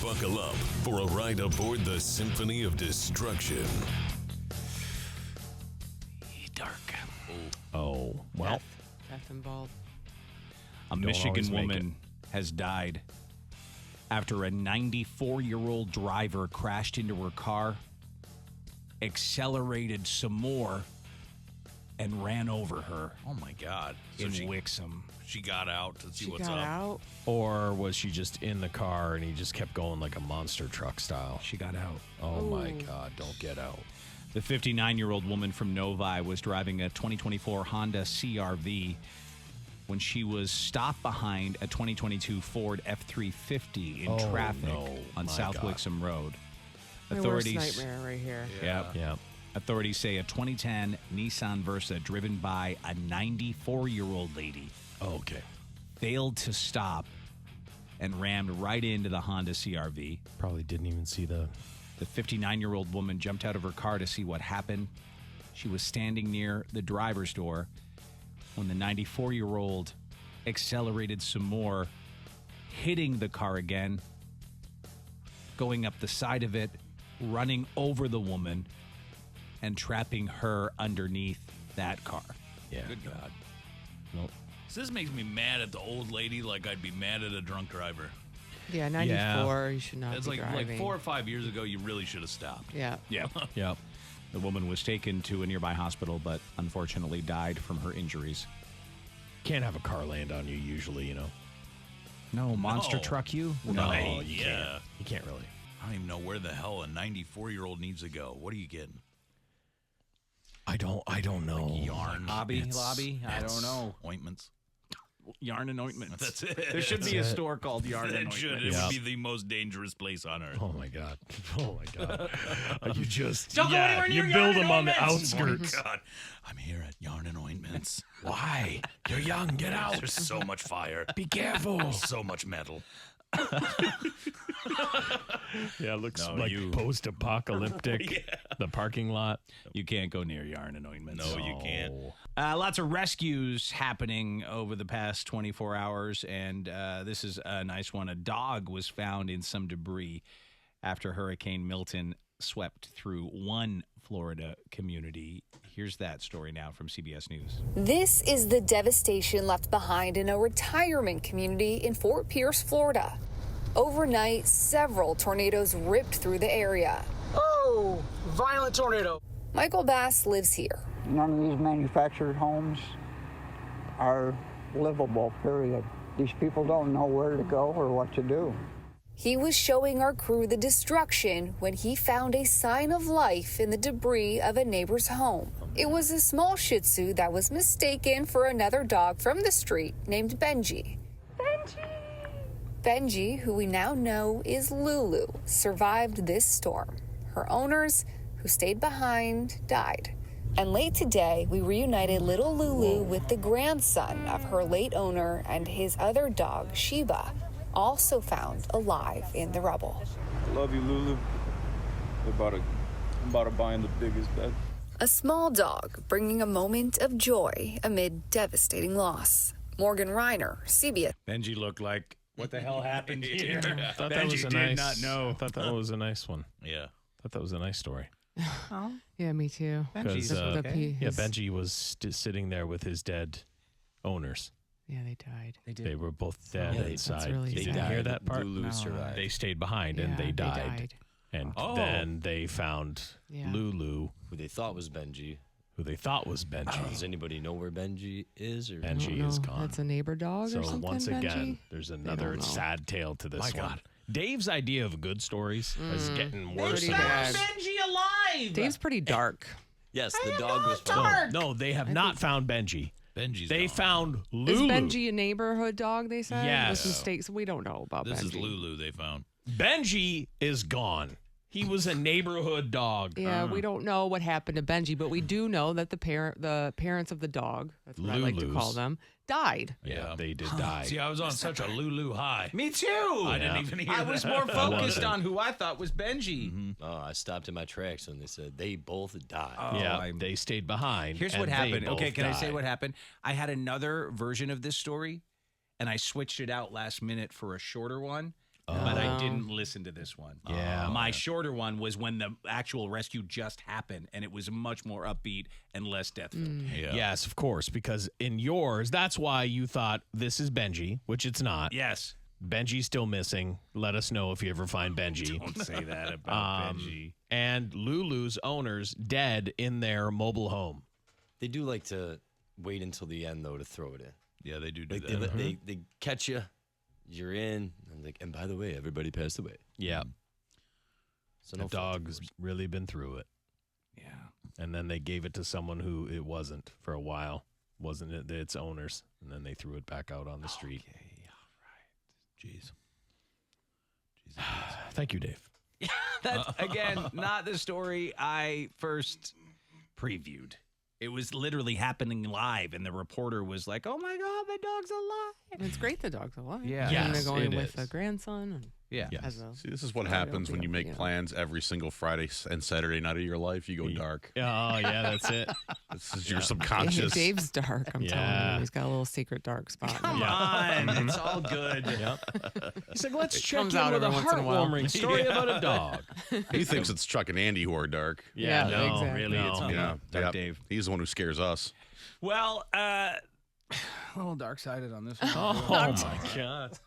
Buckle up for a ride aboard the Symphony of Destruction. Dark. Oh, well. Death involved. A Michigan woman has died after a 94-year-old driver crashed into her car, accelerated some more, and ran over her. Oh, my God. In Wixom. She got out to see what's Got up. out. Or was she just in the car and he just kept going like a monster truck style? She got out. Oh, my God. Don't get out. The 59-year-old woman from Novi was driving a 2024 Honda CR-V when she was stopped behind a 2022 Ford F-350 in traffic on South Wixom Road. My worst nightmare right here. Yeah. Authorities say a 2010 Nissan Versa driven by a 94-year-old lady failed to stop and rammed right into the Honda CR-V. Probably didn't even see the... The 59-year-old woman jumped out of her car to see what happened. She was standing near the driver's door when the 94-year-old accelerated some more, hitting the car again, going up the side of it, running over the woman, and trapping her underneath that car. Yeah. Good God. Nope. So this makes me mad at the old lady like I'd be mad at a drunk driver. Yeah, 94. You should not It's be driving. like 4 or 5 years ago, you really should have stopped. Yeah. Yeah. Yep. The woman was taken to a nearby hospital, but unfortunately died from her injuries. Can't have a car land on you usually, you know. No, monster No. truck you? No, Right, you yeah. can't. You can't really. I don't even know where the hell a 94-year-old needs to go. What are you getting? I don't know. Like yarn. Lobby? I don't know. Ointments. Yarn and ointments. That's it. There should be a store called Yarn and It Ointments. should. It Yep. would be the most dangerous place on earth. Oh my god! Oh my god! You just Don't go anywhere near you Yarn build and them on the Ointments. outskirts. Oh, God. I'm here at Yarn and Ointments. Why? You're young. Get out. There's so much fire. Be careful. So much metal. Yeah, it looks No, like you- post-apocalyptic. The parking lot. You can't go near Yarn and Ointments. No, you can't. Lots of rescues happening over the past 24 hours, and this is a nice one. A dog was found in some debris after Hurricane Milton swept through one Florida community. Here's that story now from CBS News. This is the devastation left behind in a retirement community in Fort Pierce, Florida. Overnight, several tornadoes ripped through the area. Oh, violent tornado. Michael Bass lives here. None of these manufactured homes are livable, period. These people don't know where to go or what to do. He was showing our crew the destruction when he found a sign of life in the debris of a neighbor's home. It was a small Shih Tzu that was mistaken for another dog from the street named Benji. Benji, who we now know is Lulu, survived this storm. Her owners, who stayed behind, died. And late today, we reunited little Lulu with the grandson of her late owner and his other dog, Sheba, also found alive in the rubble. Love you, Lulu. I'm about to buy in the biggest bed. A small dog bringing a moment of joy amid devastating loss. Morgan Reiner, CBS. Benji looked like, what the hell happened here? I thought that Benji was a did nice. not know. I thought that was a nice one. Yeah. I thought that was a nice story. Yeah, me too. Benji's Because okay. yeah, Benji was sitting there with his dead owners. Yeah, they died. They were both dead inside. that's really They sad. didn't hear that part. Lulu survived. They stayed behind and Yeah, they died. And Oh. then they found Yeah. Lulu, Who they thought was Benji. who they thought was Benji. Does anybody know where Benji is? Or Benji is No, gone. That's a neighbor dog So or something, once Benji? again, there's another don't know. sad tale to this My one. God. Dave's idea of good stories is getting worse Pretty and bad. worse. Benji alive! Dave's pretty dark. yes, the dog was found. No, they have not found Benji. Benji's They gone. found Is Lulu. Benji a neighborhood dog, they said? Yes. With mistakes. We don't know about This Benji. is Lulu they found. Benji is gone. He was a neighborhood dog. Yeah, we don't know what happened to Benji, but we do know that the parents of the dog, that's what I like to call Lulus. them, died. Yeah, they did die. See, I was on such a Lulu high. Me too. I didn't even hear I was that. more focused wasn't. on who I thought was Benji. Oh, I stopped in my tracks when they said they both died. Yeah, they stayed behind. Here's and what they happened. both Okay, can I say died. what happened? I had another version of this story, and I switched it out last minute for a shorter one. but I didn't listen to this one. Yeah. My shorter one was when the actual rescue just happened, and it was much more upbeat and less death-filled. Yes, of course, because in yours, that's why you thought this is Benji, which it's not. Yes. Benji's still missing. Let us know if you ever find Benji. Don't say that about Benji. And Lulu's owners dead in their mobile home. They do like to wait until the end, though, to throw it in. Yeah, they do Like that. they catch you, you're in, and by the way, everybody passed away. Yeah. So The no fault, of dog's course. really been through it. Yeah. And then they gave it to someone who it wasn't for a while. Wasn't it its owners? And then they threw it back out on the street. Okay, all right. Jeez. Thank you, Dave. That's, again, not the story I first previewed. It was literally happening live, and the reporter was like, "Oh my God, the dog's alive!" And it's great the dog's alive. Yeah. And Yes, they're going it with is. a grandson. And Yeah. has a- See, this is what I don't happens when think you I'm- make yeah. plans every single Friday and Saturday night of your life. You go dark. Oh, yeah, that's it. This is your subconscious. Dave's dark. I'm telling Yeah. you, he's got a little secret dark spot. Come on, it's all good. He's like, let's check comes in out with a every once in a while. heartwarming story about a dog. He thinks it's Chuck and Andy who are dark. Yeah, no, exactly. Really, it's me, Yeah, Dark yeah. Dave. He's the one who scares us. Well, a little dark-sided on this one. Oh, my God.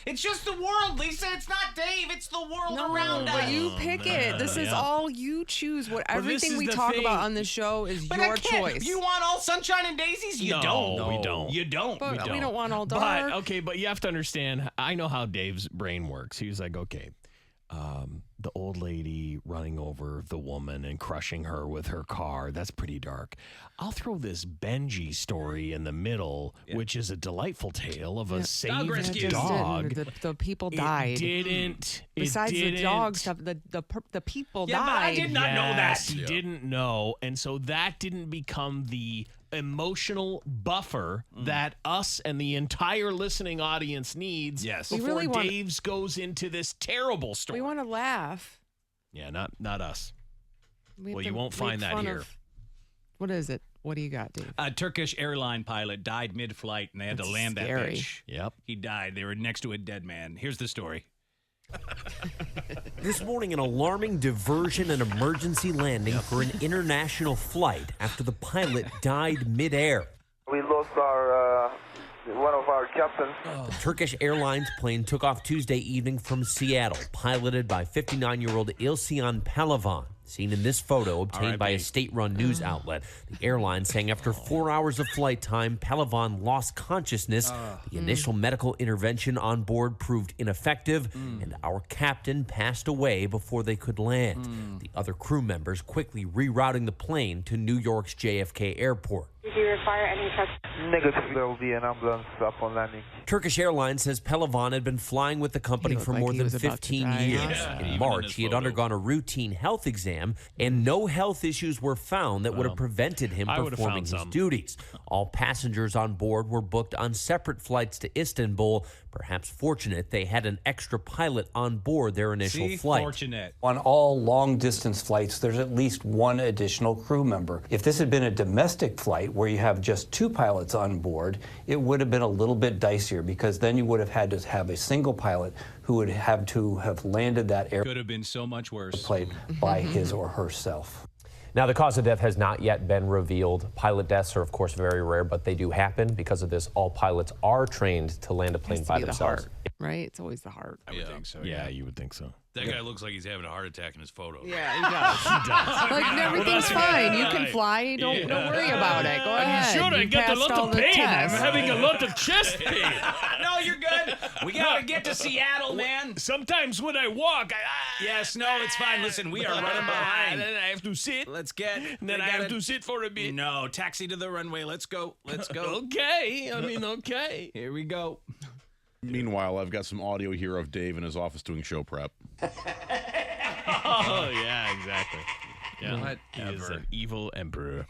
It's just the world, Lisa. It's not Dave. It's the world around us. But you pick it. This is all you choose. What everything is we the talk thing. about on this show is But I your can't. choice. You want all sunshine and daisies? You No, don't. we don't. You don't. but we don't want all dark. But, okay, but you have to understand, I know how Dave's brain works. He was like, okay, the old lady running over the woman and crushing her with her car, that's pretty dark. I'll throw this Benji story in the middle, which is a delightful tale of a saved rescue. It just dog. didn't. The people died. It didn't. Besides it the dog didn't. stuff, the people Yeah, died. but I did not know that. He didn't know, and so that didn't become the emotional buffer that us and the entire listening audience needs. Yes. Before We really want- Dave's goes into this terrible story. We want to laugh. Yeah, not us. We have Well, to you won't make find that fun here. of- What is it? What do you got, Dave? A Turkish airline pilot died mid-flight, and they had That's to land scary. that bitch. Yep. He died. They were next to a dead man. Here's the story. This morning, an alarming diversion and emergency landing for an international flight after the pilot died midair. We lost our one of our captains. The Turkish Airlines plane took off Tuesday evening from Seattle, piloted by 59-year-old İlhan Palavan. Seen in this photo obtained by a state-run news outlet. The airline saying after 4 hours of flight time, Palavan lost consciousness. The initial medical intervention on board proved ineffective, and our captain passed away before they could land. The other crew members quickly rerouting the plane to New York's JFK Airport. Do you require any such? Negative. There will be an ambulance upon landing. Turkish Airlines says Palavan had been flying with the company looked for like more he than was about to 15 die. years. Yeah, In even in March, his he had photo. undergone a routine health exam, and no health issues were found that would have prevented him I would have performing found his some. duties. All passengers on board were booked on separate flights to Istanbul. Perhaps fortunate they had an extra pilot on board their initial flight. Fortunate. On all long-distance flights, there's at least one additional crew member. If this had been a domestic flight where you have just two pilots on board, it would have been a little bit dicier because then you would have had to have a single pilot who would have to have landed that Could have been so much worse. airplane by his or herself. Now, the cause of death has not yet been revealed. Pilot deaths are, of course, very rare, but they do happen. Because of this, all pilots are trained to land a plane Has to by be the themselves. heart, right? It's always the heart. I would think so. Yeah, you would think so. That guy looks like he's having a heart attack in his photo. Yeah, he does. Like everything's fine. You can fly. Don't worry about it. Go ahead. You passed all the tests. a lot of chest pain. No, you're good. We gotta get to Seattle, man. Sometimes when I walk, Yes, no, it's fine. Listen, we are running behind. then I have to sit. Let's get. Then I have to sit for a bit. No, taxi to the runway. Let's go. Let's go. Okay. I mean, okay. Here we go. Meanwhile, I've got some audio here of Dave in his office doing show prep. Oh, yeah, exactly. Yeah. He is an evil emperor.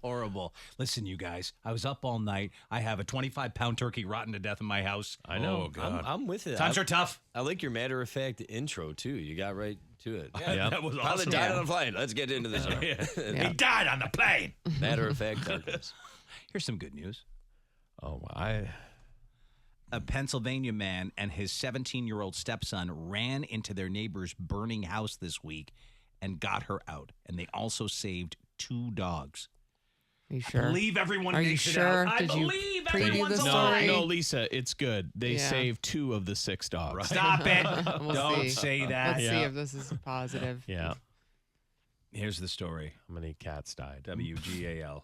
Horrible. Listen, you guys, I was up all night. I have a 25-pound turkey rotten to death in my house. I know. Oh, God. I'm with it. Times are tough. I like your matter-of-fact intro, too. You got right to it. Yeah, that was Pilot awesome. died on a plane. Let's get into this. He died on the plane. Matter-of-fact darkness. Here's some good news. Oh, I A Pennsylvania man and his 17-year-old stepson ran into their neighbor's burning house this week and got her out. And they also saved 2 dogs. Are you sure? I believe everyone Are you makes it sure? out. Did I you believe preview everyone's the alive. story? No, Lisa, it's good. They saved 2 of the 6 dogs. Right. Stop it. We'll Don't see. say that. Let's see if this is positive. Yeah. Here's the story. How many cats died? WGAL.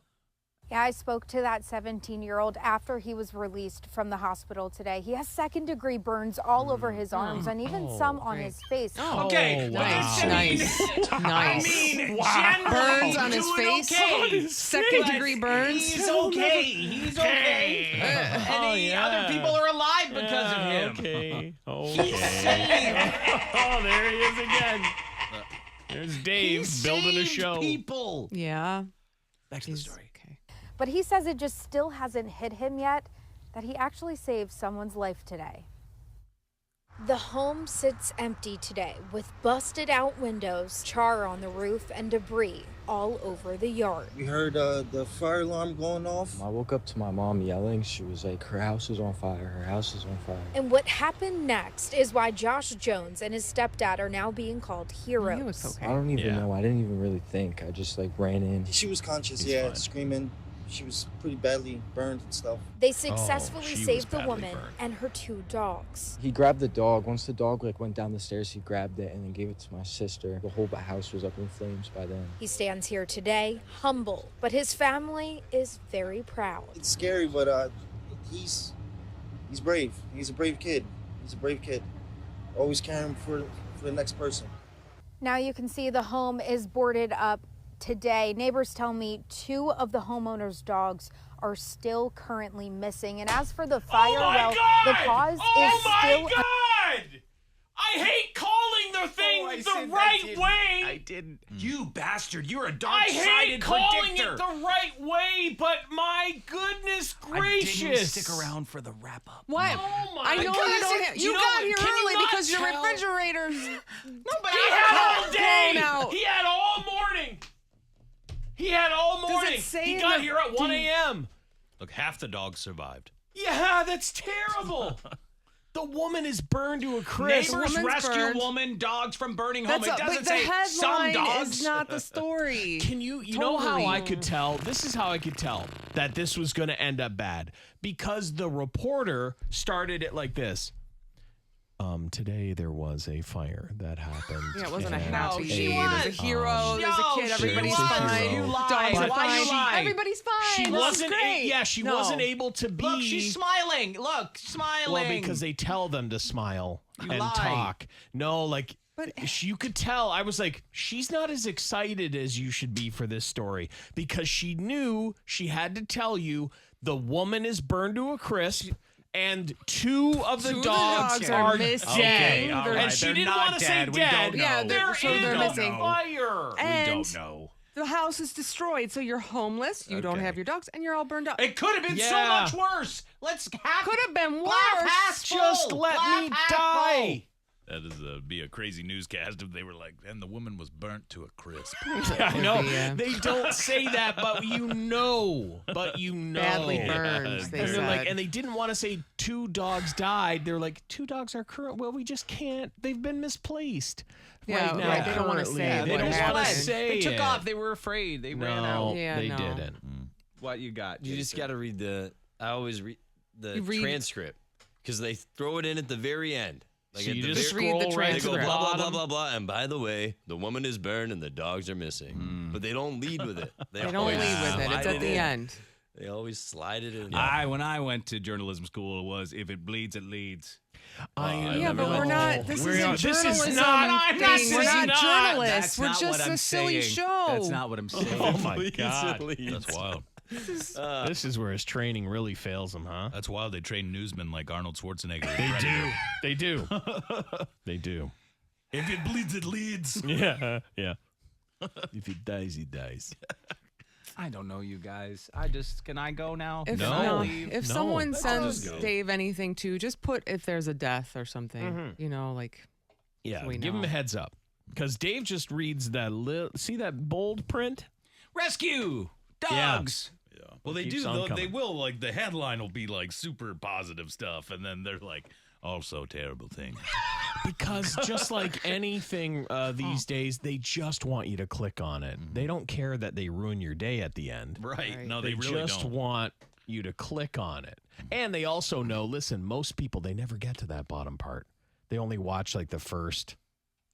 Yeah, I spoke to that 17-year-old after he was released from the hospital today. He has second-degree burns all over his arms and even some on his face. Okay. Nice. I mean, Burns on his face. Okay. Second-degree burns. He's okay. He's okay. And other people are alive because of him. Okay. He's saved. Oh, there he is again. There's Dave He building a saved show. people. Yeah. Back to the story. But he says it just still hasn't hit him yet that he actually saved someone's life today. The home sits empty today with busted out windows, char on the roof, and debris all over the yard. We heard the fire alarm going off. I woke up to my mom yelling. She was like, her house is on fire, her house is on fire. And what happened next is why Josh Jones and his stepdad are now being called heroes. I don't even know. I didn't even really think. I just like ran in. She was conscious, screaming. She was pretty badly burned and stuff. They successfully saved the woman and her 2 dogs. He grabbed the dog. Once the dog went down the stairs, he grabbed it and then gave it to my sister. The whole house was up in flames by then. He stands here today, humble, but his family is very proud. It's scary, but he's brave. He's a brave kid. He's a brave kid. Always caring for the next person. Now you can see the home is boarded up today. Neighbors tell me 2 of the homeowner's dogs are still currently missing. And as for the fire, the cause is still... I hate calling the thing the right way. I didn't. You bastard. You're a I dark-sided hate calling predictor. it the right way, but my goodness gracious. I didn't stick around for the wrap-up. What? Oh my I know God. you got here Can you early not because your tell? refrigerator's He had all day. out. He had all morning. He had all morning. He got here at 1 a.m. Look, half the dogs survived. Yeah, that's terrible. The woman is burned to a crisp. Neighbors rescue woman, dogs from burning home. It but doesn't the say some headline dogs. is not the story. Can you know how I could tell? This is how I could tell that this was going to end up bad. Because the reporter started it like this. Today there was a fire that happened. Yeah, it wasn't a and happy. There's a hero. There's a kid. Everybody's fine. You Dogs lied. are Why you fine. lied? Everybody's fine. She This wasn't. is great. She No. wasn't able to be. Look, she's smiling. Look, smiling. Well, because they tell them to smile You and lie. talk. No, like. You could tell. I was like, she's not as excited as you should be for this story because she knew she had to tell you the woman is burned to a crisp. And 2 of the dogs are missing. Okay, all right. And she They're didn't not want to say dead. We dead. don't know. Yeah, they're in missing. the fire. And we don't know. the house is destroyed, so you're homeless. You don't have your dogs, and you're all burned up. It could have been so Yeah. much worse. Let's have Could have been glass worse. half full. Just let Glass me half die. That is be a crazy newscast if they were like, and the woman was burnt to a crisp. I know. They don't say that, but you know. Badly burned, they and they're like, said. and they didn't want to say 2 dogs died. They're like, 2 dogs are current. Well, we just can't. They've been misplaced. Yeah, right now, right. They don't wanna currently. say They what don't want to happened. say They took it. off. They were afraid. They ran out. They didn't. What you got? You just got to read I always read the You read- transcript because they throw it in at the very end. Like So at you the just very- read the scroll right They to go the blah, blah, blah, bottom. blah, blah. And by the way, the woman is burned and the dogs are missing. But they don't lead with it. They don't always lead with it. slide It's at the in. end. They always slide it in. When I went to journalism school, it was if it bleeds, it leads. Yeah, but we're not. This isn't this is journalism not- thing. this We're is not not- journalists. That's We're not just what I'm a silly saying. show. That's not what I'm saying. Oh my God. That's wild. This is where his training really fails him, huh? That's wild. They train newsmen like Arnold Schwarzenegger. They do. They do. If it bleeds, it leads. Yeah. If he dies, he dies. I don't know, you guys. Can I go now? If, No. if No. someone Let's sends just go. Dave anything too, just put if there's a death or something. Mhm. You know, like Yeah, so we give him know. a heads up. Because Dave just reads that see that bold print? Rescue Yeah. dogs. Yeah. Well, they keeps do, on though. They coming. will, like, the headline will be, like, super positive stuff, and then they're like, also terrible thing. Because just like anything these days, they just want you to click on it. They don't care that they ruin your day at the end. Right. No, they really just don't. want you to click on it. And they also know, listen, most people, they never get to that bottom part. They only watch like the first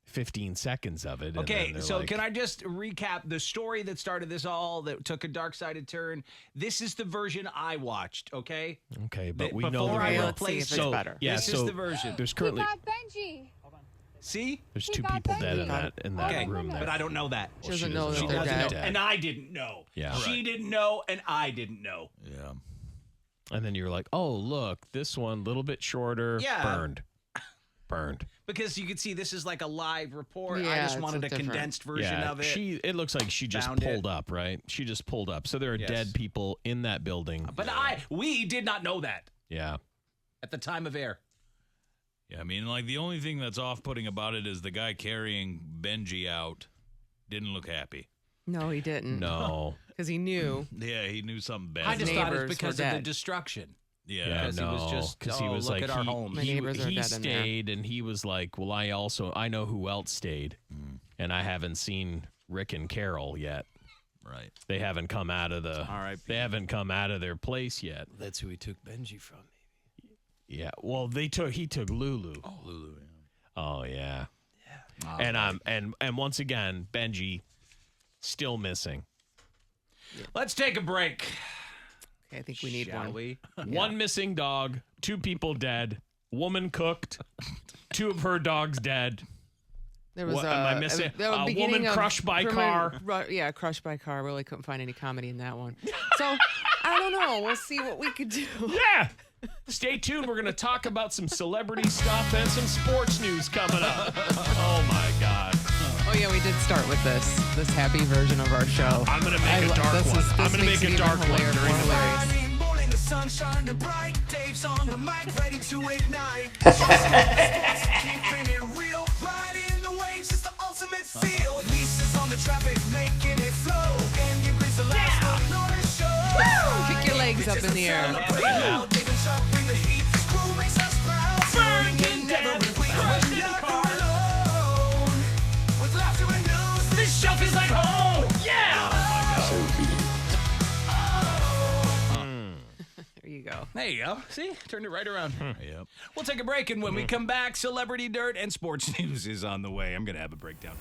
15 seconds of it. Okay, so can I just recap the story that started this all, that took a dark-sided turn? This is the version I watched, okay? Okay, but we know before the I real. replaced So, it. yeah, This so is the version. There's currently Benji. See? there's two people dead in that room there. But I don't know that. She doesn't know that She they're doesn't dead. know, and I didn't know. Yeah. She didn't know, and I didn't know. Yeah. And then you're like, oh, look, this one, a little bit shorter, Yeah. burned. Because you can see this is like a live report. I Yeah, just it's wanted a different. condensed version of it. It looks like she just Found it. pulled up, right? She just pulled up. So there are Yes. dead people in that building. But we did not know that Yeah. at the time of air. Yeah, I mean, like, the only thing that's off-putting about it is the guy carrying Benji out didn't look happy. No, he didn't. No. Because he knew. Yeah, he knew something bad. I just thought it was neighbors because were of the dead. destruction. Yeah. Because he was just, because he was look like, at our home. My neighbors are he dead in there. stayed and he was like, well, I know who else stayed. And I haven't seen Rick and Carol yet. Right. They haven't come out of they haven't come out of their place yet. That's who he took Benji from, maybe. Yeah. Well, he took Lulu. Oh, Lulu, yeah. Oh yeah. Oh, And once again, Benji still missing. Let's take a break. Okay, I think we need Shall one. we? One missing dog, 2 people dead, woman cooked, 2 of her dogs dead. There was What am I missing? A woman crushed by car. Yeah, crushed by car. Really couldn't find any comedy in that one. So I don't know. We'll see what we could do. Yeah. Stay tuned. We're going to talk about some celebrity stuff and some sports news coming up. Oh my God. Oh yeah, we did start with this happy version of our show. I'm going to make a dark one. I'm going to make a dark one during the break. Morning, the sun shining bright. Dave's on the mic, ready to ignite. Keeping it real, riding the waves, it's the ultimate feel. Lisa's on the traffic, making it flow. And you breeze the last one on the show. Kick your legs up in the air. Dave and Chuck bring the heat. This crew makes us proud. Burning together, we are not alone. With laughter and news, this shelf is like home. Yeah. There you go. There you go. See? Turned it right around. Yep. We'll take a break, and when we come back, Celebrity Dirt and Sports News is on the way. I'm going to have a breakdown.